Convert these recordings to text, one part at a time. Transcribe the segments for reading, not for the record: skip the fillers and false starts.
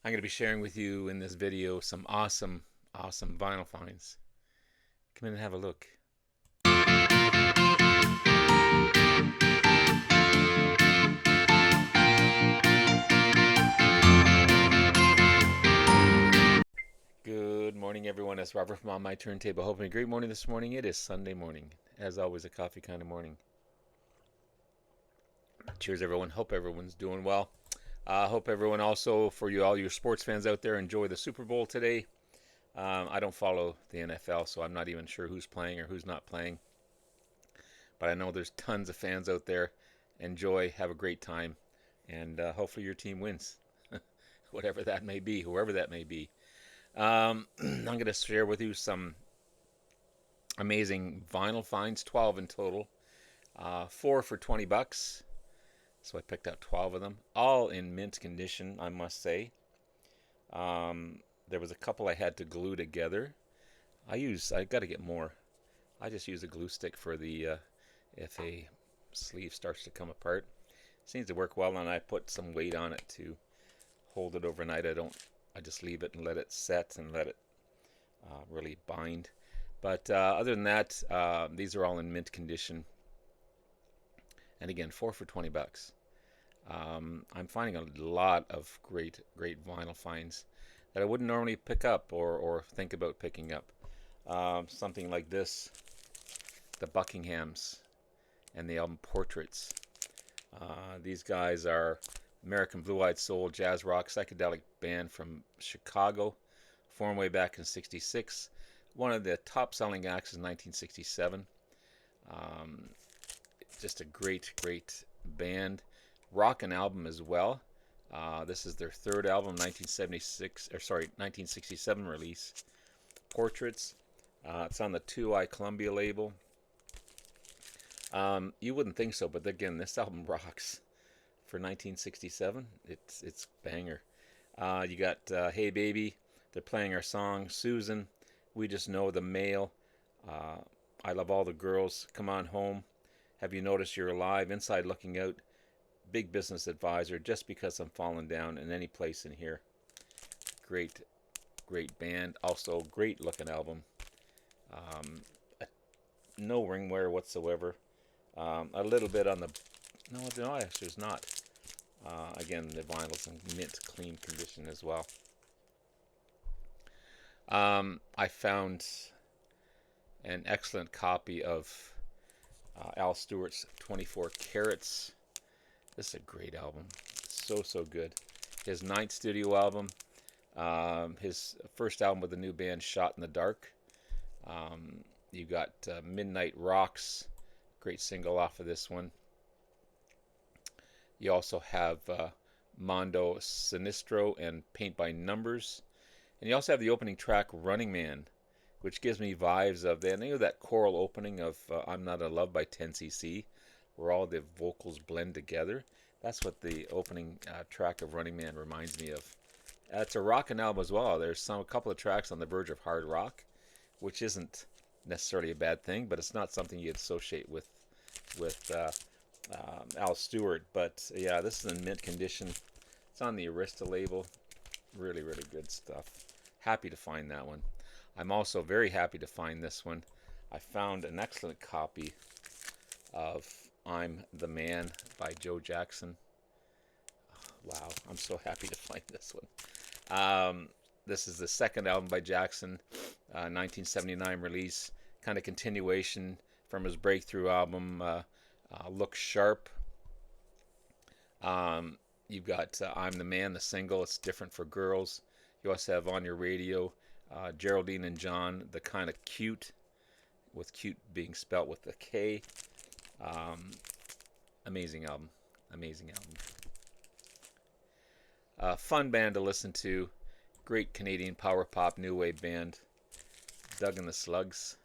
I'm going to be sharing with you in this video some awesome vinyl finds. Come in and have a look. Good morning, everyone. It's Robert from On My Turntable. Hoping a great morning this morning. It is Sunday morning. As always, a coffee kind of morning. Cheers, everyone. Hope everyone's doing well. Hope everyone also, for you all your sports fans out there, enjoy the Super Bowl today. I don't follow the NFL, so I'm not even sure who's playing or who's not playing. But I know there's tons of fans out there. Enjoy, have a great time, and hopefully your team wins, whatever that may be, whoever that may be. I'm going to share with you some amazing vinyl finds, 12 in total, 4 for $20. So I picked out 12 of them, all in mint condition, I must say. There was a couple I had to glue together. I got to get more. I just use a glue stick for the if a sleeve starts to come apart. Seems to work well, and I put some weight on it to hold it overnight. I just leave it and let it set and let it really bind. But other than that, these are all in mint condition. And again, 4 for $20. I'm finding a lot of great vinyl finds that I wouldn't normally pick up or think about picking up. Something like this, the Buckinghams and the album Portraits. These guys are American blue-eyed soul, jazz rock, psychedelic band from Chicago, formed way back in '66. One of the top-selling acts in 1967. Um, just a great band. Rockin' album as well. This is their third album, 1967 release. Portraits. It's on the 2i Columbia label. You wouldn't think so, but again, this album rocks. For 1967, it's banger. You got Hey Baby, they're playing our song. Susan, We Just Know the Mail. Uh, I Love All the Girls, Come On Home. Have You Noticed You're Alive? Inside Looking Out. Big Business Advisor, Just Because I'm Falling Down, and Any Place in Here. Great band. Also, great looking album. Um, no ring wear whatsoever. A little bit on the no, actually, it's not. Again, the vinyl's in mint clean condition as well. I found an excellent copy of Al Stewart's 24 Carats. This is a great album. So good. His ninth studio album. His first album with the new band Shot in the Dark. You got Midnight Rocks. Great single off of this one. You also have Mondo Sinistro and Paint by Numbers. And you also have the opening track Running Man, which gives me vibes of that choral opening of I'm Not in Love by 10cc, where all the vocals blend together. That's what the opening track of Running Man reminds me of. It's a rockin' album as well. There's a couple of tracks on the verge of hard rock, which isn't necessarily a bad thing, but it's not something you associate with Al Stewart. But yeah, this is in mint condition. It's on the Arista label. Really good stuff. Happy to find that one. I'm also very happy to find this one. I found an excellent copy of I'm the Man by Joe Jackson. Wow, I'm so happy to find this one. This is the second album by Jackson, 1979 release, kind of continuation from his breakthrough album, Look Sharp. You've got I'm the Man, the single. It's different for girls. You also have On Your Radio, Geraldine and John, the kind of cute, with cute being spelt with a K. Amazing album. Fun band to listen to. Great Canadian power pop new wave band. Doug and the Slugs.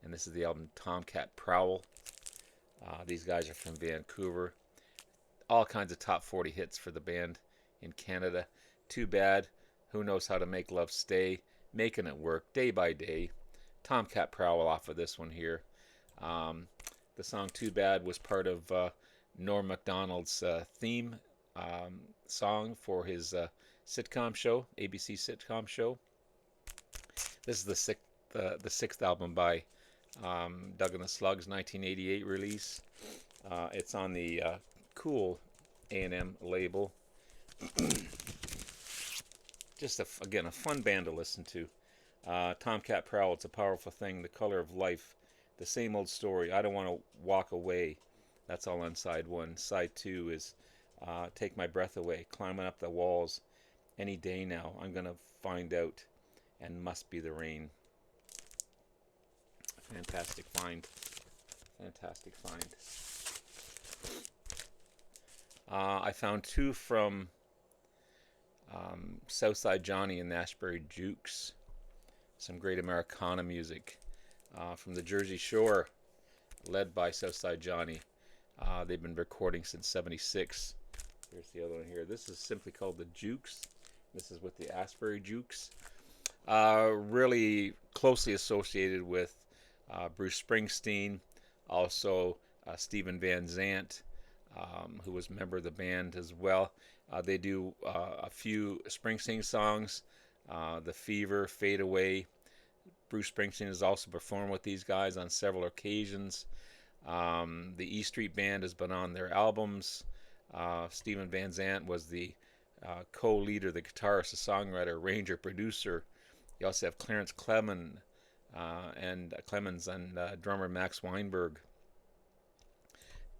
And this is the album Tomcat Prowl. These guys are from Vancouver. All kinds of top 40 hits for the band in Canada. Too Bad, Who Knows How to Make Love Stay, Making It Work, Day by Day. Tomcat Prowl off of this one here. The song Too Bad was part of Norm Macdonald's theme song for his sitcom show, ABC sitcom show. This is the sixth album by Doug and the Slugs, 1988 release. It's on the Cool A&M label. Just again a fun band to listen to. Tomcat Prowl, It's a Powerful Thing, The Color of Life, The Same Old Story, I Don't Want to Walk Away. That's all on side one. Side two is Take My Breath Away, Climbing Up the Walls, Any Day Now, I'm Gonna Find Out, and Must Be the Rain. Fantastic find. Fantastic find. I found two from Southside Johnny and the Ashbury Jukes. Some great Americana music from the Jersey Shore, led by Southside Johnny. They've been recording since '76. Here's the other one here. This is simply called the Jukes. This is with the Ashbury Jukes. Really closely associated with Bruce Springsteen, also Stephen Van Zandt, who was a member of the band as well. They do a few Springsteen songs, The Fever, Fade Away. Bruce Springsteen has also performed with these guys on several occasions. The E Street Band has been on their albums. Stephen Van Zandt was the co-leader, the guitarist, the songwriter, arranger, producer. You also have Clarence Clemens and drummer Max Weinberg.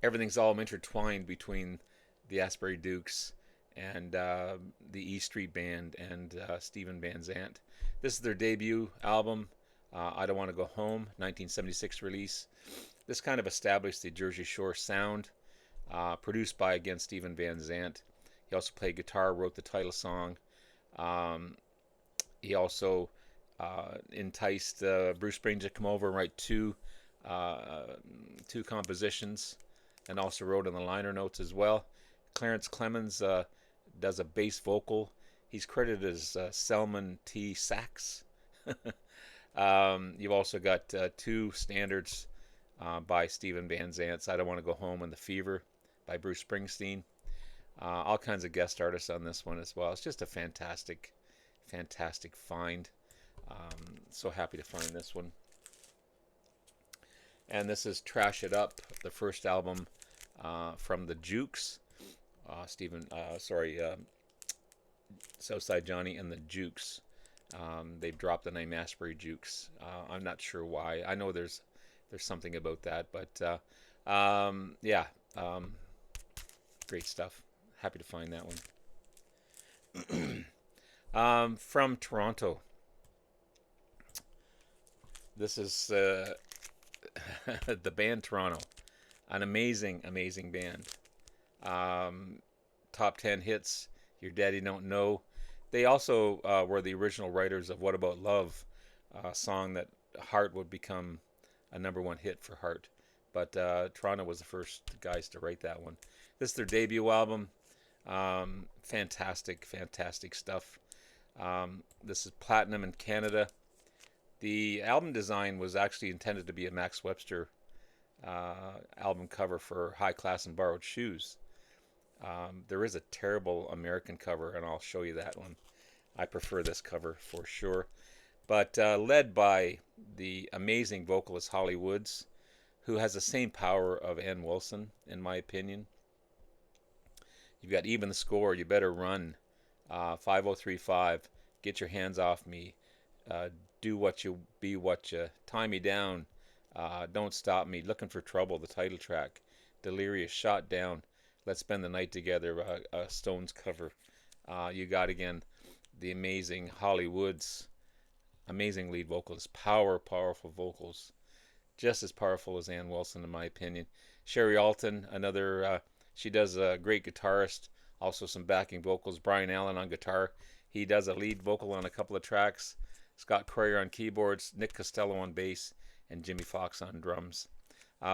Everything's all intertwined between the Ashbury Jukes and the E Street Band and Stephen Van Zandt. This is their debut album, I Don't Want to Go Home, 1976 release. This kind of established the Jersey Shore sound, produced by, again, Stephen Van Zandt. He also played guitar, wrote the title song. He also enticed Bruce Springsteen to come over and write two compositions, and also wrote in the liner notes as well. Clarence Clemens does a bass vocal. He's credited as Selman T. Sax. You've also got two standards by Stephen Van Zandt, I Don't Want to Go Home and The Fever by Bruce Springsteen. All kinds of guest artists on this one as well. It's just a fantastic, fantastic find. So happy to find this one. And this is Trash It Up, the first album from the Jukes. Southside Johnny and the Jukes. They've dropped the name Ashbury Jukes. I'm not sure why. I know there's something about that, but yeah, great stuff. Happy to find that one. From Toronto. This is the band Toronto, an amazing, amazing band. Top 10 hits, Your Daddy Don't Know. They also were the original writers of What About Love, a song that Heart would become a #1 hit for Heart. But Toronto was the first guys to write that one. This is their debut album. Fantastic, fantastic stuff. This is platinum in Canada. The album design was actually intended to be a Max Webster album cover for High Class and Borrowed Shoes. There is a terrible American cover, and I'll show you that one. I prefer this cover for sure. But led by the amazing vocalist Holly Woods, who has the same power of Ann Wilson, in my opinion. You've got Even the Score, You Better Run, 5035, Get Your Hands Off Me, Do What You Be What You, Tie Me Down, Don't Stop Me, Looking for Trouble, the title track, Delirious, Shot Down, Let's Spend the Night Together, a Stones cover. You got, again, the amazing Holly Woods, amazing lead vocalist, powerful vocals, just as powerful as Ann Wilson, in my opinion. Sherry Alton, another, she does a great guitarist, also some backing vocals. Brian Allen on guitar. He does a lead vocal on a couple of tracks. Scott Cryer on keyboards, Nick Costello on bass, and Jimmy Fox on drums.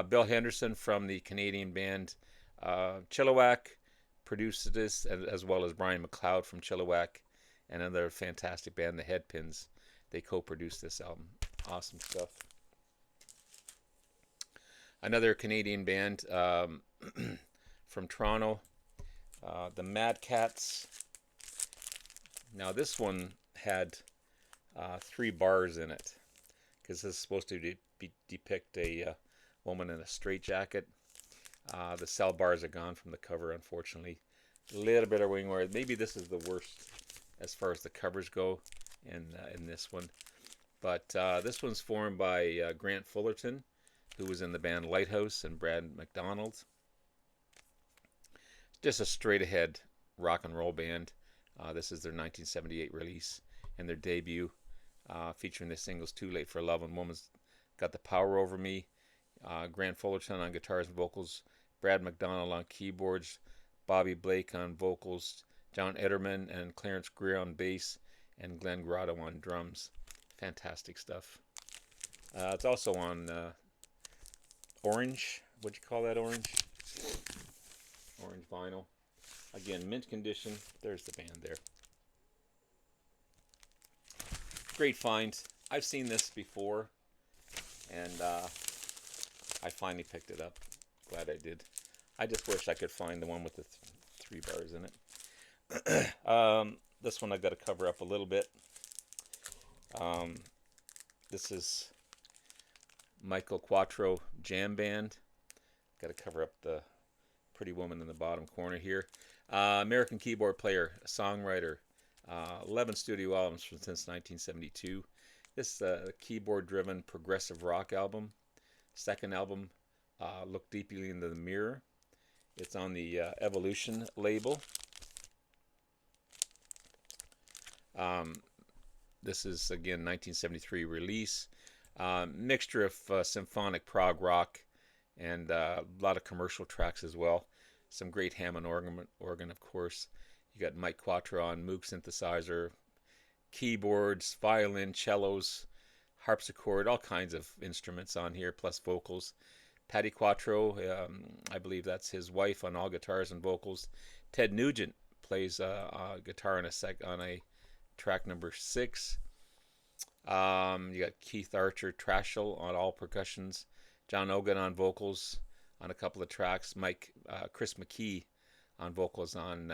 Bill Henderson from the Canadian band Chilliwack produced this, as well as Brian McLeod from Chilliwack, and another fantastic band, the Headpins. They co-produced this album. Awesome stuff. Another Canadian band from Toronto, The Mad Cats. Now this one had 3 bars in it because this is supposed to depict a woman in a straitjacket. The cell bars are gone from the cover, unfortunately. A little bit of wing wear. Maybe this is the worst as far as the covers go in this one. But this one's formed by Grant Fullerton, who was in the band Lighthouse, and Brad McDonald. Just a straight ahead rock and roll band. This is their 1978 release and their debut, featuring the singles Too Late for Love and Woman's Got the Power Over Me. Grant Fullerton on guitars and vocals, Brad McDonald on keyboards, Bobby Blake on vocals, John Ederman and Clarence Greer on bass, and Glenn Grotto on drums. Fantastic stuff. It's also on orange. What'd you call that, orange? Orange vinyl. Again, mint condition. There's the band there. Great find. I've seen this before, and I finally picked it up. Glad I did. I just wish I could find the one with the 3 bars in it. This one I've got to cover up a little bit. This is Michael Quattro Jam Band. Got to cover up the pretty woman in the bottom corner here. American keyboard player, songwriter, 11 studio albums since 1972. This is a keyboard-driven progressive rock album. Second album, Look Deeply into the Mirror. It's on the Evolution label. This is, again, 1973 release. Mixture of symphonic prog rock and a lot of commercial tracks as well. Some great Hammond organ, of course. You got Mike Quattro on Moog synthesizer, keyboards, violin, cellos, harpsichord, all kinds of instruments on here, plus vocals. Patty Quattro, I believe that's his wife, on all guitars and vocals. Ted Nugent plays guitar on a track number 6. You got Keith Archer Trashel on all percussions. John Ogan on vocals on a couple of tracks. Chris McKee on vocals on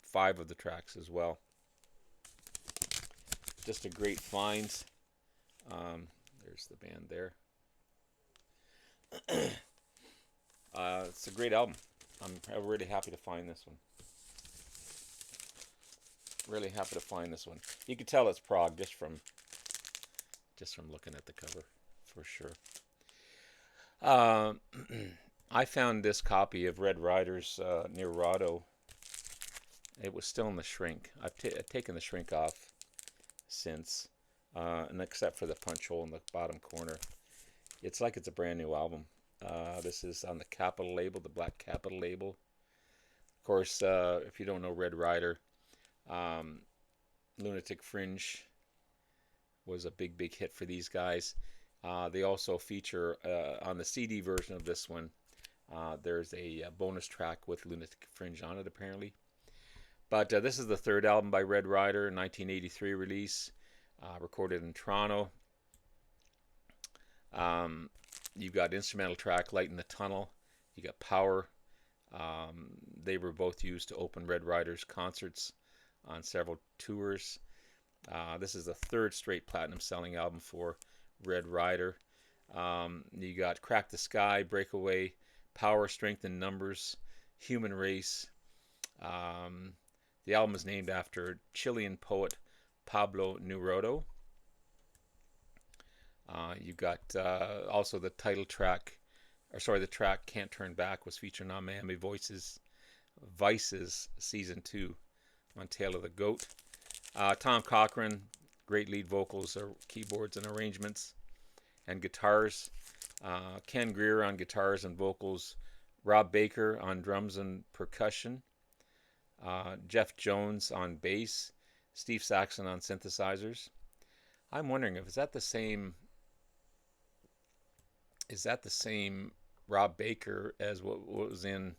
5 of the tracks as well. Just a great find. There's the band there. It's a great album. I'm really happy to find this one. Really happy to find this one. You can tell it's prog just from looking at the cover, for sure. I found this copy of Red Riders near Rado. It was still in the shrink. I've taken the shrink off since, and except for the punch hole in the bottom corner. It's like it's a brand new album. This is on the Capitol label, the black Capitol label. Of course, if you don't know Red Rider, Lunatic Fringe was a big hit for these guys. They also feature on the CD version of this one. There's a bonus track with Lunatic Fringe on it, apparently. But this is the 3rd album by Red Rider, 1983 release, recorded in Toronto. You've got instrumental track Light in the Tunnel. You got Power. They were both used to open Red Rider's concerts on several tours. This is the 3rd straight platinum selling album for Red Rider. You got Crack the Sky, Breakaway, Power, Strength in Numbers, Human Race. The album is named after Chilean poet Pablo Neruda. You got also the title track, the track Can't Turn Back was featured on Miami Vice's Season 2 on Tale of the Goat. Tom Cochran, great lead vocals, keyboards and arrangements, and guitars. Ken Greer on guitars and vocals. Rob Baker on drums and percussion. Jeff Jones on bass. Steve Saxon on synthesizers. I'm wondering if is that the same Rob Baker as what was in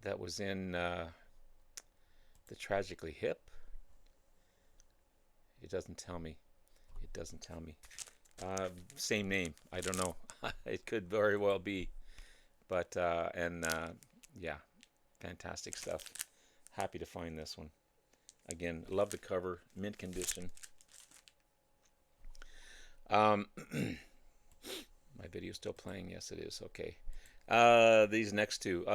that was in The Tragically Hip? It doesn't tell me. Same name. I don't know. It could very well be. But yeah, fantastic stuff. Happy to find this one. Again, love the cover, mint condition. My video's still playing. Yes, it is. Okay. These next two.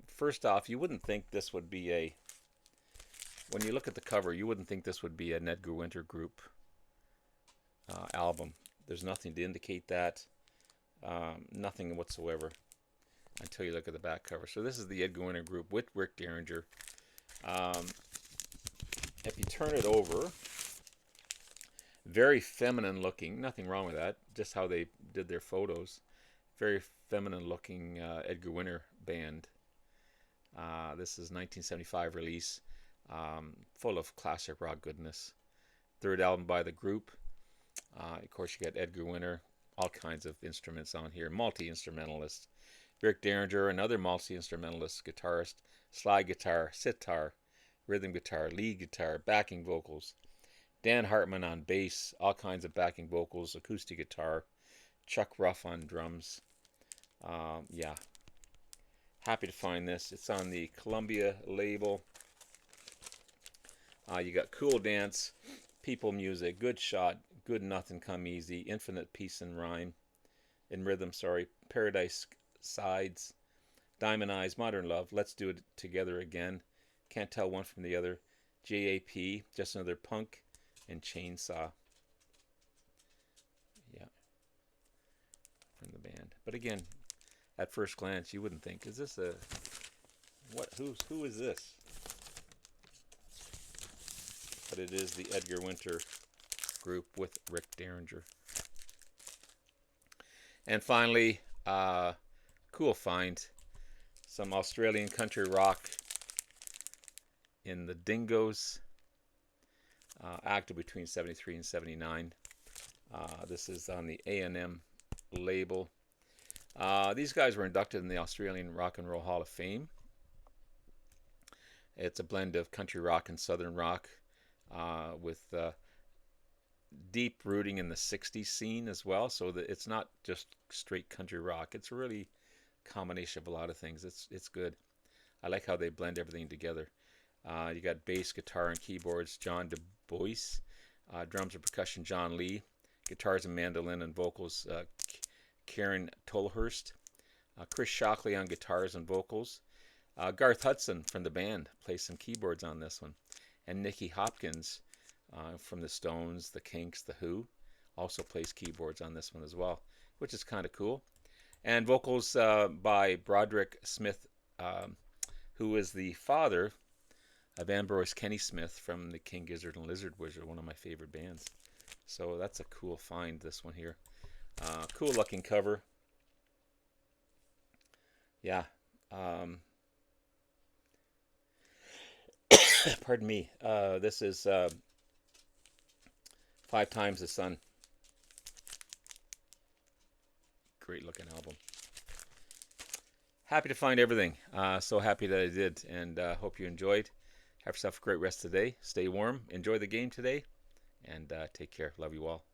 First off, you wouldn't think this would be a. When you look at the cover, you wouldn't think this would be an Edgar Winter Group album. There's nothing to indicate that. Nothing whatsoever until you look at the back cover. So this is the Edgar Winter Group with Rick Derringer. If you turn it over, very feminine looking. Nothing wrong with that. Just how they did their photos. Very feminine looking Edgar Winter band. This is 1975 release. Full of classic rock goodness. Third album by the group. Of course, you got Edgar Winter. All kinds of instruments on here. Multi-instrumentalist. Rick Derringer, another multi-instrumentalist, guitarist. Slide guitar, sitar, rhythm guitar, lead guitar, backing vocals. Dan Hartman on bass, all kinds of backing vocals, acoustic guitar. Chuck Ruff on drums. Yeah. Happy to find this. It's on the Columbia label. You got Cool Dance, People Music, Good Shot, Good Nothing Come Easy, Infinite Peace and Rhyme, in Rhythm, Paradise Sides, Diamond Eyes, Modern Love, Let's Do It Together Again, Can't Tell One from the Other, JAP, Just Another Punk, and Chainsaw. Yeah, from the band. But again, at first glance, you wouldn't think, is this a, who is this? But it is the Edgar Winter Group with Rick Derringer. And finally, cool find, some Australian country rock in the Dingoes, active between 73 and 79. This is on the A&M label. These guys were inducted in the Australian Rock and Roll Hall of Fame. It's a blend of country rock and southern rock. With deep rooting in the 60s scene as well, so that it's not just straight country rock. It's really a combination of a lot of things. It's good. I like how they blend everything together. You got bass, guitar, and keyboards, John DuBois. Drums and percussion, John Lee. Guitars and mandolin and vocals, Karen Tolhurst. Chris Shockley on guitars and vocals. Garth Hudson from the band plays some keyboards on this one. And Nicky Hopkins from the Stones, the Kinks, the Who, also plays keyboards on this one as well, which is kind of cool. And vocals by Broderick Smith, who is the father of Ambrose Kenny Smith from the King Gizzard and Lizard Wizard, one of my favorite bands. So that's a cool find, this one here. Cool looking cover. Yeah. Pardon me. This is 5 Times the Sun. Great looking album. Happy to find everything. So happy that I did, and hope you enjoyed. Have yourself a great rest of the day. Stay warm. Enjoy the game today, and take care. Love you all.